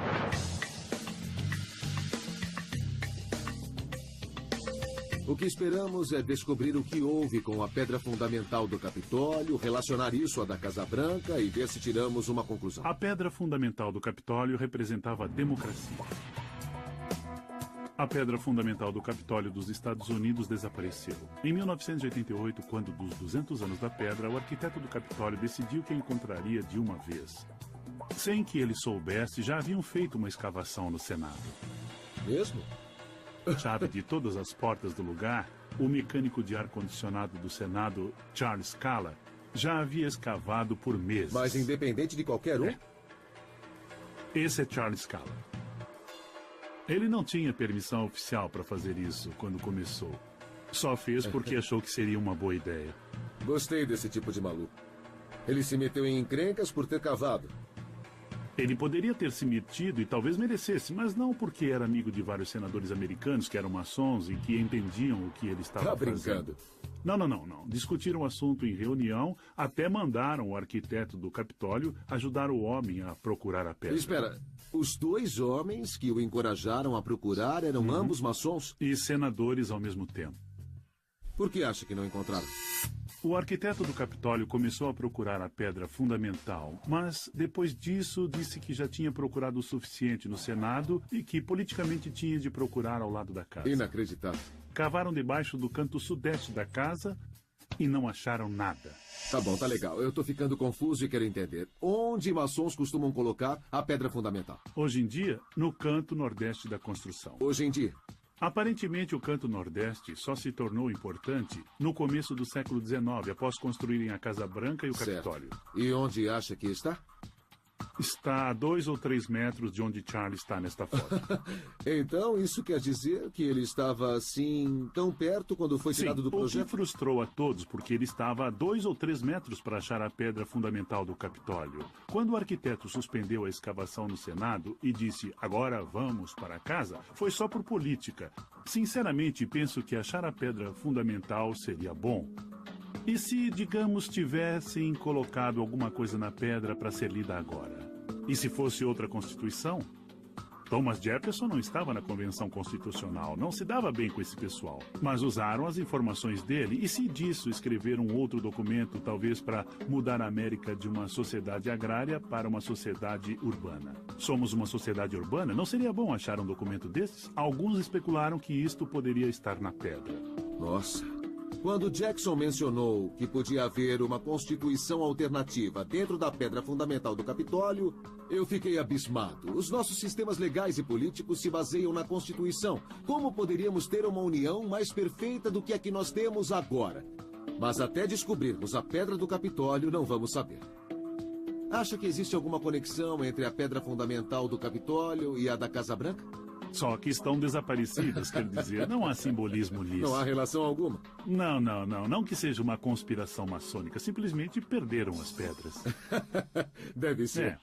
Speaker 2: O que esperamos é descobrir o que houve com a pedra fundamental do Capitólio, relacionar isso à da Casa Branca e ver se tiramos uma conclusão.
Speaker 11: A pedra fundamental do Capitólio representava a democracia. A pedra fundamental do Capitólio dos Estados Unidos desapareceu. Em 1988, quando dos 200 anos da pedra, o arquiteto do Capitólio decidiu que a encontraria de uma vez. Sem que ele soubesse, já haviam feito uma escavação no Senado.
Speaker 2: Mesmo?
Speaker 11: Chave de todas as portas do lugar, o mecânico de ar-condicionado do Senado, Charles Scala, já havia escavado por meses.
Speaker 2: Mas independente de qualquer um?
Speaker 11: Esse é Charles Scala. Ele não tinha permissão oficial para fazer isso quando começou. Só fez porque achou que seria uma boa ideia.
Speaker 2: Gostei desse tipo de maluco. Ele se meteu em encrencas por ter cavado.
Speaker 11: Ele poderia ter se metido e talvez merecesse, mas não porque era amigo de vários senadores americanos que eram maçons e que entendiam o que ele estava fazendo. Não. Discutiram o assunto em reunião, até mandaram o arquiteto do Capitólio ajudar o homem a procurar a pedra.
Speaker 2: Espera, os dois homens que o encorajaram a procurar eram ambos maçons?
Speaker 11: E senadores ao mesmo tempo.
Speaker 2: Por que acha que não encontraram?
Speaker 11: O arquiteto do Capitólio começou a procurar a pedra fundamental, mas depois disso disse que já tinha procurado o suficiente no Senado e que politicamente tinha de procurar ao lado da casa.
Speaker 2: Inacreditável.
Speaker 11: Cavaram debaixo do canto sudeste da casa e não acharam nada.
Speaker 2: Tá bom, tá legal. Eu tô ficando confuso e quero entender. Onde maçons costumam colocar a pedra fundamental?
Speaker 11: Hoje em dia, no canto nordeste da construção.
Speaker 2: Hoje em dia?
Speaker 11: Aparentemente, o canto nordeste só se tornou importante no começo do século XIX, após construírem a Casa Branca e o Capitólio.
Speaker 2: E onde acha que está?
Speaker 11: Está a 2 ou 3 metros de onde Charlie está nesta foto.
Speaker 2: Então, isso quer dizer que ele estava, assim, tão perto quando foi tirado do projeto?
Speaker 11: O que frustrou a todos, porque ele estava a 2 ou 3 metros para achar a pedra fundamental do Capitólio. Quando o arquiteto suspendeu a escavação no Senado e disse, agora vamos para casa, foi só por política. Sinceramente, penso que achar a pedra fundamental seria bom. E se, digamos, tivessem colocado alguma coisa na pedra para ser lida agora? E se fosse outra Constituição? Thomas Jefferson não estava na Convenção Constitucional, não se dava bem com esse pessoal. Mas usaram as informações dele e, se disso, escreveram outro documento, talvez para mudar a América de uma sociedade agrária para uma sociedade urbana. Somos uma sociedade urbana? Não seria bom achar um documento desses? Alguns especularam que isto poderia estar na pedra.
Speaker 2: Nossa. Quando Jackson mencionou que podia haver uma constituição alternativa dentro da pedra fundamental do Capitólio, eu fiquei abismado. Os nossos sistemas legais e políticos se baseiam na Constituição. Como poderíamos ter uma união mais perfeita do que a que nós temos agora? Mas até descobrirmos a pedra do Capitólio, não vamos saber. Acha que existe alguma conexão entre a pedra fundamental do Capitólio e a da Casa Branca?
Speaker 11: Só que estão desaparecidas, quer dizer, não há simbolismo nisso.
Speaker 2: Não há relação alguma?
Speaker 11: Não que seja uma conspiração maçônica, simplesmente perderam as pedras.
Speaker 2: Deve ser.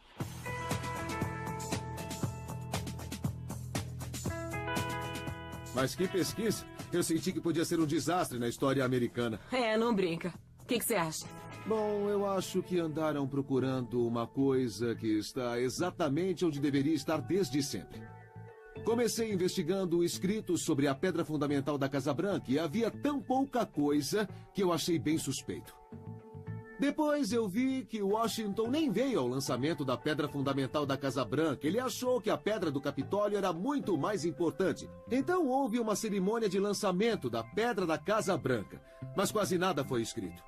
Speaker 2: Mas que pesquisa! Eu senti que podia ser um desastre na história americana.
Speaker 3: Não brinca. O que você acha?
Speaker 2: Bom, eu acho que andaram procurando uma coisa que está exatamente onde deveria estar desde sempre. Comecei investigando escritos sobre a pedra fundamental da Casa Branca e havia tão pouca coisa que eu achei bem suspeito. Depois eu vi que Washington nem veio ao lançamento da pedra fundamental da Casa Branca. Ele achou que a pedra do Capitólio era muito mais importante. Então houve uma cerimônia de lançamento da pedra da Casa Branca, mas quase nada foi escrito.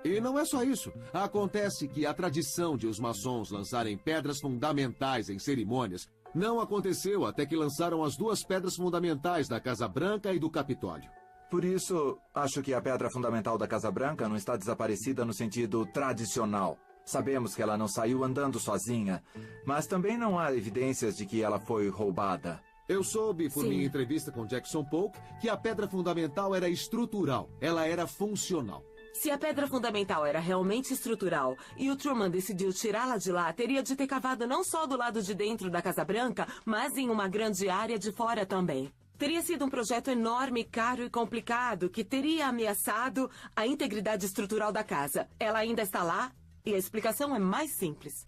Speaker 2: E não é só isso. Acontece que a tradição de os maçons lançarem pedras fundamentais em cerimônias não aconteceu até que lançaram as 2 pedras fundamentais da Casa Branca e do Capitólio.
Speaker 4: Por isso, acho que a pedra fundamental da Casa Branca não está desaparecida no sentido tradicional. Sabemos que ela não saiu andando sozinha, mas também não há evidências de que ela foi roubada.
Speaker 2: Eu soube, por minha entrevista com Jackson Polk, que a pedra fundamental era estrutural, ela era funcional.
Speaker 3: Se a pedra fundamental era realmente estrutural e o Truman decidiu tirá-la de lá, teria de ter cavado não só do lado de dentro da Casa Branca, mas em uma grande área de fora também. Teria sido um projeto enorme, caro e complicado que teria ameaçado a integridade estrutural da casa. Ela ainda está lá e a explicação é mais simples.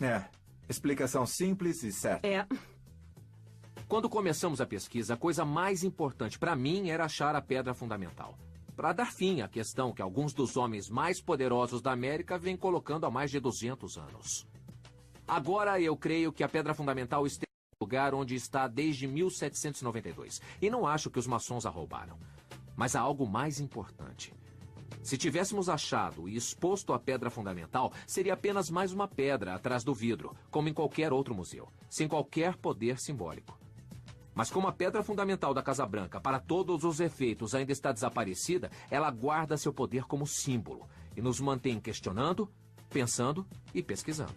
Speaker 4: Explicação simples e certa.
Speaker 1: Quando começamos a pesquisa, a coisa mais importante para mim era achar a pedra fundamental. Para dar fim à questão que alguns dos homens mais poderosos da América vêm colocando há mais de 200 anos. Agora eu creio que a pedra fundamental esteja no lugar onde está desde 1792. E não acho que os maçons a roubaram. Mas há algo mais importante. Se tivéssemos achado e exposto a pedra fundamental, seria apenas mais uma pedra atrás do vidro, como em qualquer outro museu, sem qualquer poder simbólico. Mas como a pedra fundamental da Casa Branca, para todos os efeitos, ainda está desaparecida, ela guarda seu poder como símbolo e nos mantém questionando, pensando e pesquisando.